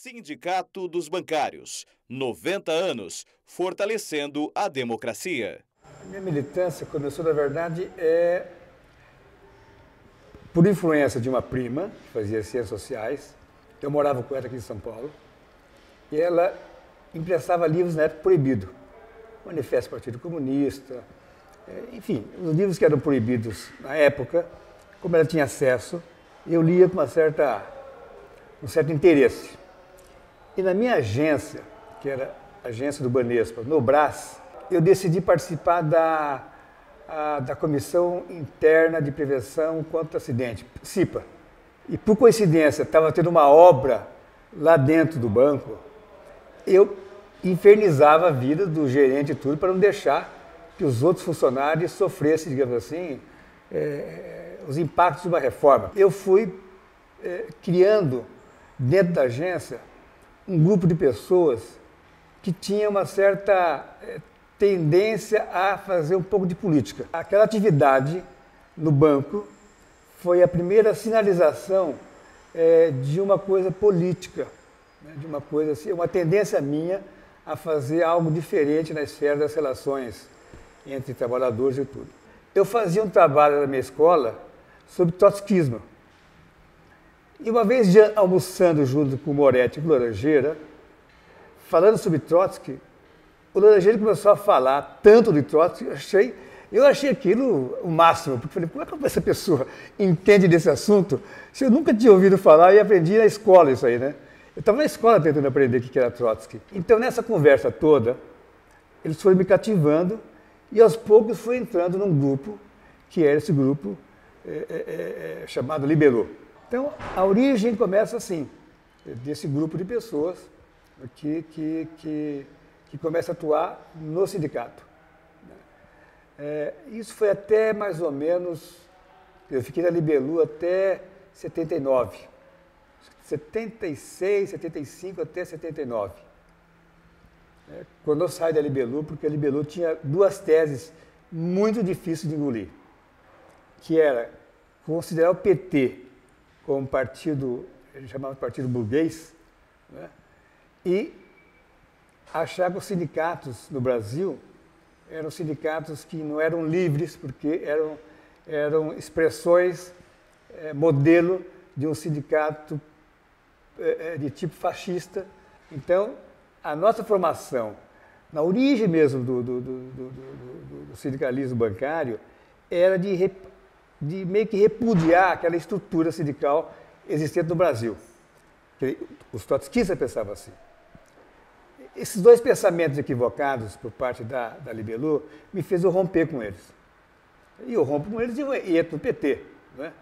Sindicato dos Bancários, 90 anos, fortalecendo a democracia. A minha militância começou, na verdade, por influência de uma prima, que fazia ciências sociais. Eu morava com ela aqui em São Paulo. E ela impressava livros na época proibido. Manifesto do Partido Comunista, enfim, os livros que eram proibidos na época, como ela tinha acesso, eu lia com um certo interesse. E na minha agência, que era a agência do Banespa, no Brás, eu decidi participar da Comissão Interna de Prevenção contra Acidente, CIPA. E por coincidência, estava tendo uma obra lá dentro do banco, eu infernizava a vida do gerente e tudo para não deixar que os outros funcionários sofressem, digamos assim, os impactos de uma reforma. Eu fui criando, dentro da agência, um grupo de pessoas que tinha uma certa tendência a fazer um pouco de política. Aquela atividade no banco foi a primeira sinalização de uma coisa política, né, de uma coisa assim, uma tendência minha a fazer algo diferente na esfera das relações entre trabalhadores e tudo. Eu fazia um trabalho na minha escola sobre trotskismo. E uma vez almoçando junto com o Moretti e com o Laranjeira, falando sobre Trotsky, o Laranjeira começou a falar tanto de Trotsky, eu achei aquilo o máximo, porque falei, como é que essa pessoa entende desse assunto se eu nunca tinha ouvido falar e aprendi na escola isso aí, né? Eu estava na escola tentando aprender o que era Trotsky. Então, nessa conversa toda, eles foram me cativando e aos poucos fui entrando num grupo, que era esse grupo chamado Libelô. Então, a origem começa assim, desse grupo de pessoas que começa a atuar no sindicato. Isso foi até mais ou menos, eu fiquei na Libelu até 79, 76, 75 até 79. Quando eu saí da Libelu, porque a Libelu tinha duas teses muito difíceis de engolir, que era considerar o PT como partido, ele chamava de partido burguês, né? E achar que os sindicatos no Brasil eram sindicatos que não eram livres, porque eram expressões, modelo de um sindicato de tipo fascista. Então, a nossa formação, na origem mesmo do sindicalismo bancário, era de meio que repudiar aquela estrutura sindical existente no Brasil. Os trotskistas pensavam assim. Esses dois pensamentos equivocados por parte da Libelu me fez eu romper com eles. E eu rompo com eles e entro no PT. Né?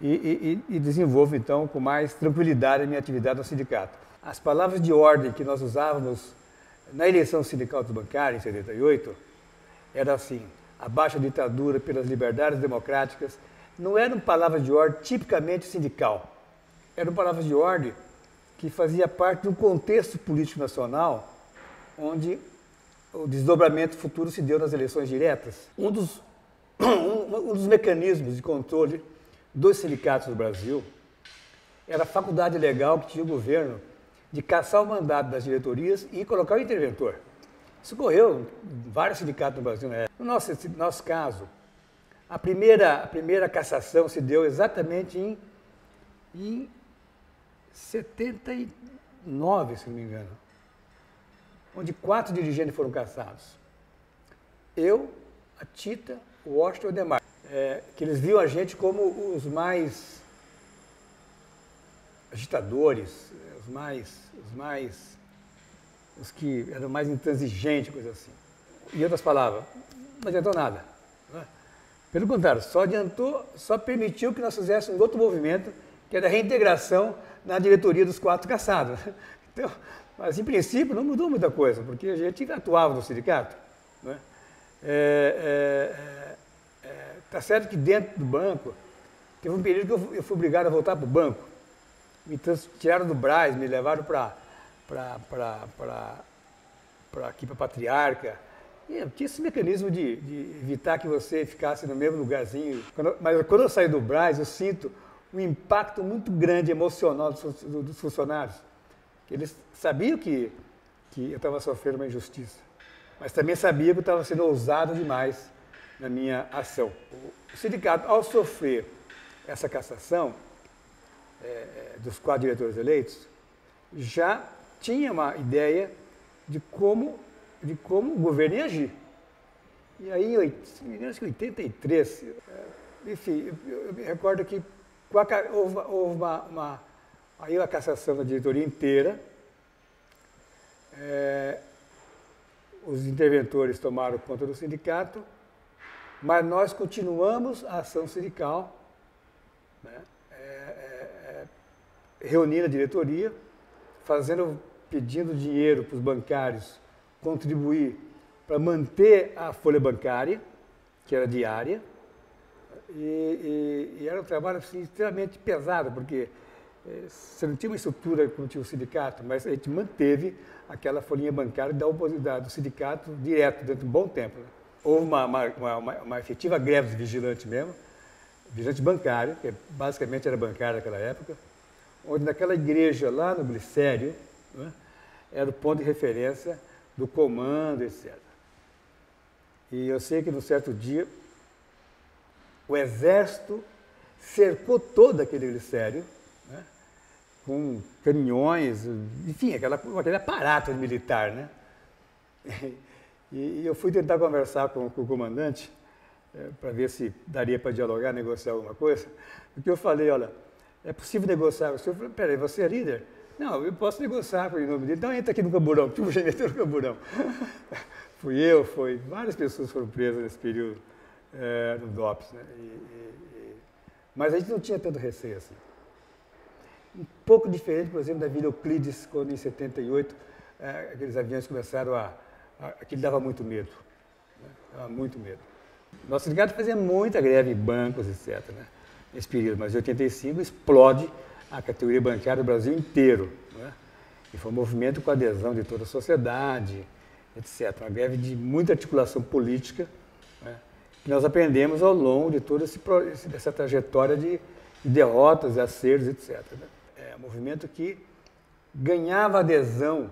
E desenvolvo, então, com mais tranquilidade a minha atividade no sindicato. As palavras de ordem que nós usávamos na eleição sindical do bancário, em 78, eram assim: abaixo a ditadura pelas liberdades democráticas. Não eram palavras de ordem tipicamente sindical. Eram palavras de ordem que fazia parte de um contexto político nacional onde o desdobramento futuro se deu nas eleições diretas. Um dos mecanismos de controle dos sindicatos no Brasil era a faculdade legal que tinha o governo de caçar o mandato das diretorias e colocar o interventor. Isso ocorreu em vários sindicatos no Brasil, né? No nosso caso, a primeira cassação se deu exatamente em 79, se não me engano, onde 4 dirigentes foram cassados. Eu, a Tita, o Washington e o Demar, que eles viam a gente como os mais agitadores, os que eram mais intransigentes, coisa assim. E outras palavras, não adiantou nada. Né? Pelo contrário, só permitiu que nós fizéssemos um outro movimento, que era a reintegração na diretoria dos 4 cassados. Então, mas, em princípio, não mudou muita coisa, porque a gente atuava no sindicato. Né? Tá certo que dentro do banco, teve um período que eu fui obrigado a voltar para o banco. Me tiraram do Brás, me levaram para aqui para a Patriarca. E tinha esse mecanismo de evitar que você ficasse no mesmo lugarzinho. Mas quando eu saí do Brás, eu sinto um impacto muito grande emocional dos funcionários, Eles sabiam que eu estava sofrendo uma injustiça, mas também sabiam que eu estava sendo ousado demais na minha ação. O sindicato, ao sofrer essa cassação dos 4 diretores eleitos, já tinha uma ideia de como o governo ia agir. E aí, se não me engano, acho que em 83, enfim, eu me recordo que houve aí a cassação da diretoria inteira, os interventores tomaram conta do sindicato, mas nós continuamos a ação sindical, né, reunindo a diretoria, pedindo dinheiro para os bancários contribuir para manter a folha bancária, que era diária, e era um trabalho assim, extremamente pesado, porque você não tinha uma estrutura como tinha o sindicato, mas a gente manteve aquela folhinha bancária do sindicato direto, durante um bom tempo. Né? Houve uma efetiva greve dos vigilantes mesmo, vigilante bancário, que basicamente era bancário naquela época, onde naquela igreja lá no Glicério, né, era o ponto de referência do comando, etc. E eu sei que num certo dia o exército cercou todo aquele Glicério, né, com caminhões, enfim, aquele aparato militar, né? E eu fui tentar conversar com o comandante para ver se daria para dialogar, negociar alguma coisa, porque eu falei, olha, é possível negociar? O senhor falou, peraí, você é líder? Não, eu posso negociar com o nome dele, então entra aqui no camburão, tipo, já meteu no camburão. Várias pessoas foram presas nesse período no DOPS, né? Mas a gente não tinha tanto receio assim. Um pouco diferente, por exemplo, da Vila Euclides, quando em 78 aqueles aviões começaram aquilo dava muito medo, né? Dava muito medo. Nosso sindicato fazia muita greve em bancos, etc., né? Nesse período, mas em 85 explode a categoria bancária do Brasil inteiro, né? E foi um movimento com adesão de toda a sociedade, etc. Uma greve de muita articulação política, né, que nós aprendemos ao longo de toda essa trajetória de derrotas, acertos, etc. Né? É um movimento que ganhava adesão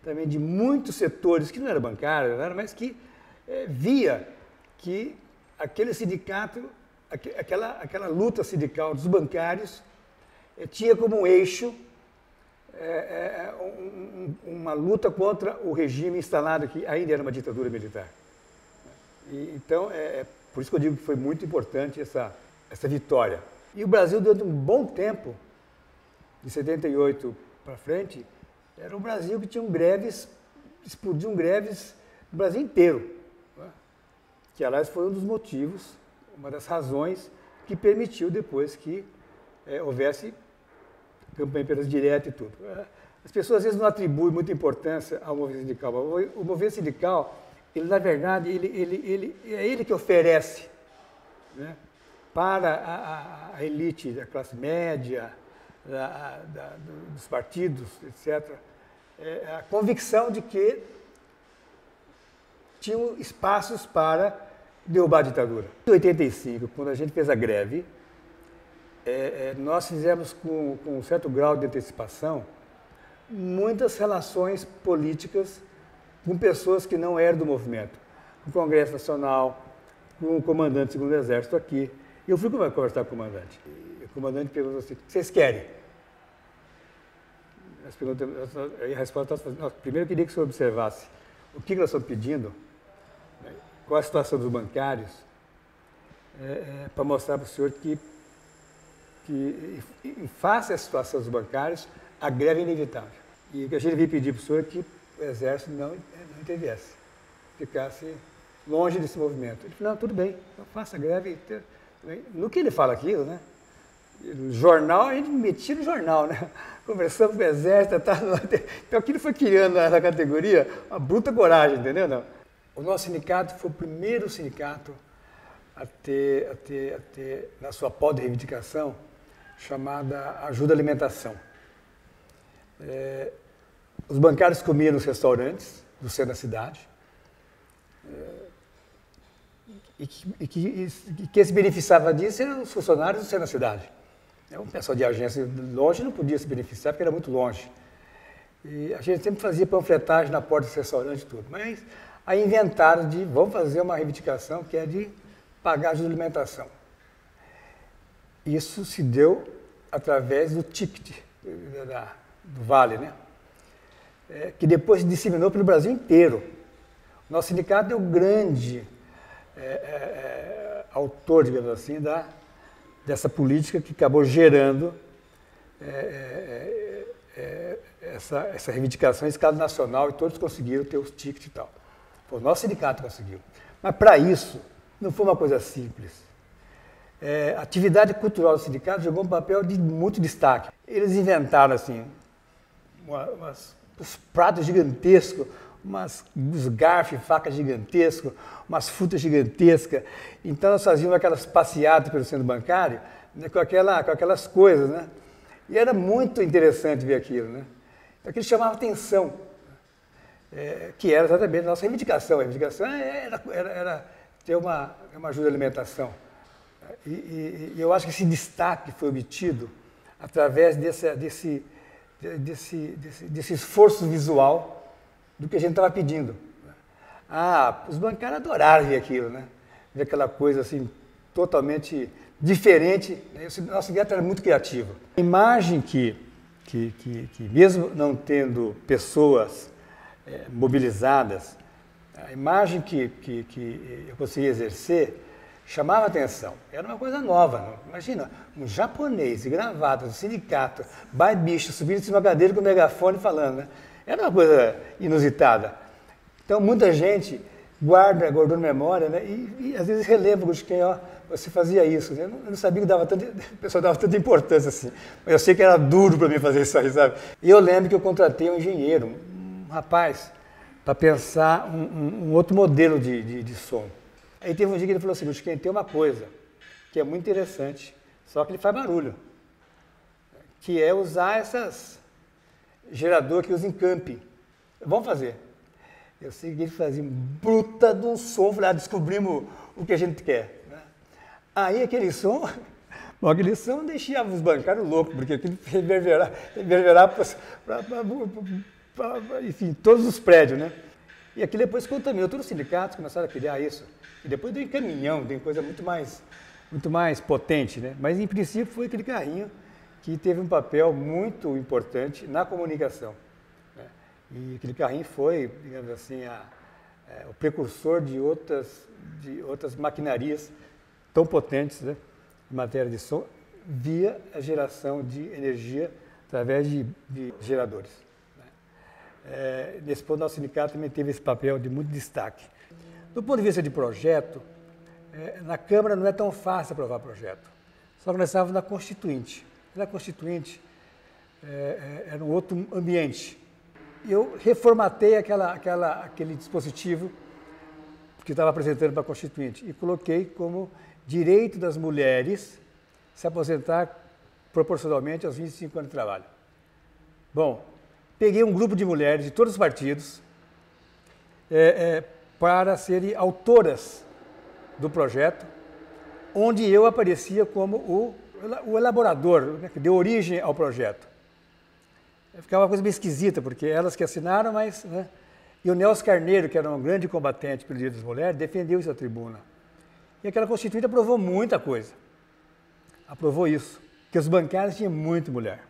também de muitos setores, que não era bancário, mas que via que aquele sindicato, aquela luta sindical dos bancários tinha como um eixo uma luta contra o regime instalado, que ainda era uma ditadura militar. Então, por isso que eu digo que foi muito importante essa vitória. E o Brasil, durante um bom tempo, de 78 para frente, era um Brasil que tinha greves, explodiam greves no Brasil inteiro. Né? Que, aliás, foi um dos motivos, uma das razões que permitiu depois que houvesse campanha pelas diretas e tudo. As pessoas às vezes não atribuem muita importância ao movimento sindical. O movimento sindical, ele na verdade, é ele que oferece, né, para a elite da classe média, dos partidos, etc., a convicção de que tinham espaços para derrubar a ditadura. Em 85, quando a gente fez a greve, nós fizemos com um certo grau de antecipação muitas relações políticas com pessoas que não eram do movimento, com o Congresso Nacional, com o comandante do Segundo Exército aqui. E eu fui conversar com o comandante. E o comandante perguntou assim, o que vocês querem? A resposta primeiro eu queria que o senhor observasse o que nós estamos pedindo, né, qual a situação dos bancários, para mostrar para o senhor que face à situação dos bancários, a greve é inevitável. E o que a gente veio pedir para o senhor é que o Exército não interviesse, ficasse longe desse movimento. Ele falou, não, tudo bem, então faça a greve. No que ele fala aquilo, né? No jornal, a gente metia no jornal, né? Conversamos com o Exército, então aquilo foi criando na categoria uma bruta coragem, entendeu? Não? O nosso sindicato foi o primeiro sindicato a ter na sua pauta de reivindicação chamada ajuda à alimentação. Os bancários comiam nos restaurantes do centro da cidade e quem se beneficiava disso eram os funcionários do centro da cidade. O pessoal de agência longe não podia se beneficiar porque era muito longe. E a gente sempre fazia panfletagem na porta do restaurante e tudo. Mas aí inventaram de, vamos fazer uma reivindicação que é de pagar ajuda de alimentação. Isso se deu através do ticket do Vale, né? Que depois se disseminou pelo Brasil inteiro. O nosso sindicato é o grande autor, digamos assim, dessa política que acabou gerando essa reivindicação em escala nacional e todos conseguiram ter os tickets e tal. O nosso sindicato conseguiu. Mas para isso, não foi uma coisa simples. A atividade cultural do sindicato jogou um papel de muito destaque. Eles inventaram assim, uns pratos gigantescos, uns garfos e facas gigantescos, umas frutas gigantescas. Então nós fazíamos aquelas passeatas pelo centro bancário, né, com aquelas coisas, né? E era muito interessante ver aquilo, né? Aquilo chamava atenção, que era exatamente a nossa reivindicação. A reivindicação era ter uma ajuda de alimentação. E eu acho que esse destaque foi obtido através desse esforço visual do que a gente estava pedindo. Os bancários adoraram ver aquilo, né? Ver aquela coisa assim, totalmente diferente. Nosso sindicato era muito criativo. A imagem que mesmo não tendo pessoas mobilizadas, a imagem que eu conseguia exercer chamava atenção. Era uma coisa nova. Não? Imagina, um japonês de gravata, do sindicato, bicho, subindo em cima da cadeira com o megafone falando. Né? Era uma coisa inusitada. Então, muita gente guardou na memória, né? E às vezes relembra de quem, você fazia isso. Né? Eu não sabia que o pessoal dava tanta importância assim. Mas eu sei que era duro para mim fazer isso aí, sabe? E eu lembro que eu contratei um engenheiro, um rapaz, para pensar um outro modelo de som. Aí teve um dia que ele falou assim, Chiquinho, tem uma coisa que é muito interessante, só que ele faz barulho, que é usar essas gerador que usa em camping. Vamos fazer. Eu sei que ele fazia um bruta de um som, falei, descobrimos o que a gente quer. Né? Aí aquele som deixava os bancários loucos, porque aquilo reverberava para, enfim, todos os prédios, né? E aquilo depois contaminou, todos os sindicatos começaram a criar isso. E depois deu em caminhão, tem coisa muito mais potente, né? Mas em princípio foi aquele carrinho que teve um papel muito importante na comunicação. Né? E aquele carrinho foi, digamos assim, o precursor de outras maquinarias tão potentes, né? Em matéria de som, via a geração de energia através de geradores. Nesse ponto, nosso sindicato também teve esse papel de muito destaque. Do ponto de vista de projeto, na Câmara não é tão fácil aprovar projeto. Só que nós estávamos na Constituinte. Na Constituinte era um outro ambiente. Eu reformatei aquele dispositivo que estava apresentando para a Constituinte e coloquei como direito das mulheres se aposentar proporcionalmente aos 25 anos de trabalho. Bom, peguei um grupo de mulheres de todos os partidos para serem autoras do projeto, onde eu aparecia como o elaborador, né, que deu origem ao projeto. Ficava uma coisa meio esquisita, porque elas que assinaram, mas... Né, e o Nelson Carneiro, que era um grande combatente pelo direito das mulheres, defendeu isso à tribuna. E aquela Constituinte aprovou muita coisa. Aprovou isso, porque os bancários tinham muita mulher.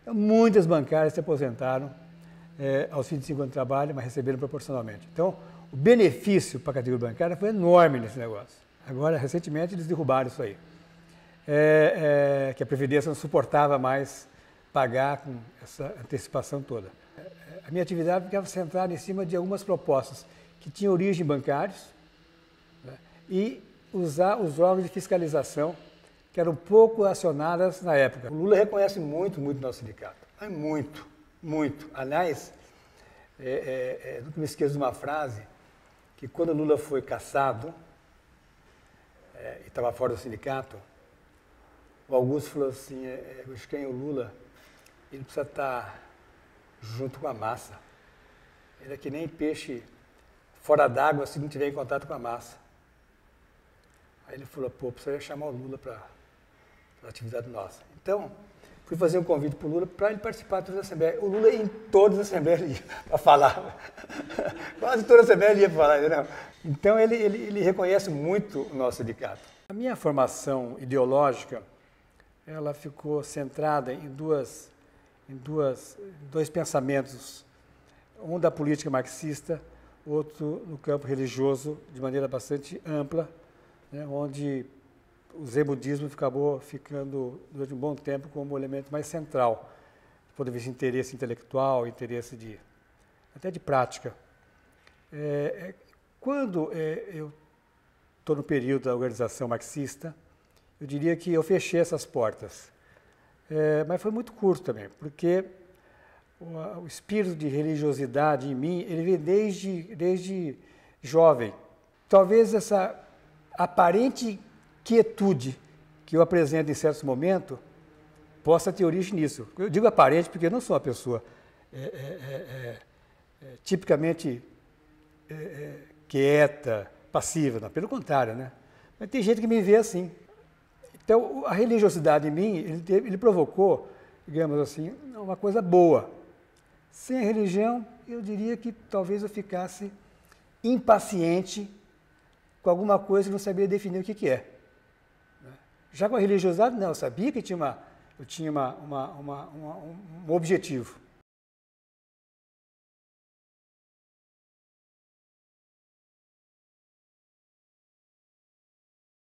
Então, muitas bancárias se aposentaram aos 25 anos de trabalho, mas receberam proporcionalmente. Então, o benefício para a categoria bancária foi enorme nesse negócio. Agora, recentemente, eles derrubaram isso aí. Que a Previdência não suportava mais pagar com essa antecipação toda. A minha atividade ficava centrada em cima de algumas propostas que tinham origem em bancários, né, e usar os órgãos de fiscalização que eram pouco acionadas na época. O Lula reconhece muito o nosso sindicato. Muito, muito. Aliás, nunca me esqueço de uma frase, que quando o Lula foi cassado e estava fora do sindicato, o Augusto falou assim, o Lula, ele precisa estar junto com a massa. Ele é que nem peixe fora d'água se não tiver em contato com a massa. Aí ele falou, precisaria chamar o Lula para a atividade nossa. Então, fui fazer um convite para o Lula para ele participar de todas as assembleias. O Lula em todas as assembleias ia para falar. Quase todas as assembleias ele ia para falar, entendeu? Então ele reconhece muito o nosso sindicato. A minha formação ideológica, ela ficou centrada em dois pensamentos, um da política marxista, outro no campo religioso, de maneira bastante ampla, né, onde o zen budismo acabou ficando, durante um bom tempo, como o elemento mais central, do ponto de vista de interesse intelectual, interesse até de prática. Quando eu estou no período da organização marxista, eu diria que eu fechei essas portas. Mas foi muito curto também, porque o espírito de religiosidade em mim, ele vem desde jovem. Talvez essa aparente quietude que eu apresento em certos momentos possa ter origem nisso. Eu digo aparente porque eu não sou uma pessoa tipicamente quieta, passiva, não, pelo contrário, né? Mas tem gente que me vê assim. Então, a religiosidade em mim, ele provocou, digamos assim, uma coisa boa. Sem a religião, eu diria que talvez eu ficasse impaciente com alguma coisa que não sabia definir o que é. Já com a religiosidade, não, eu sabia que eu tinha um objetivo.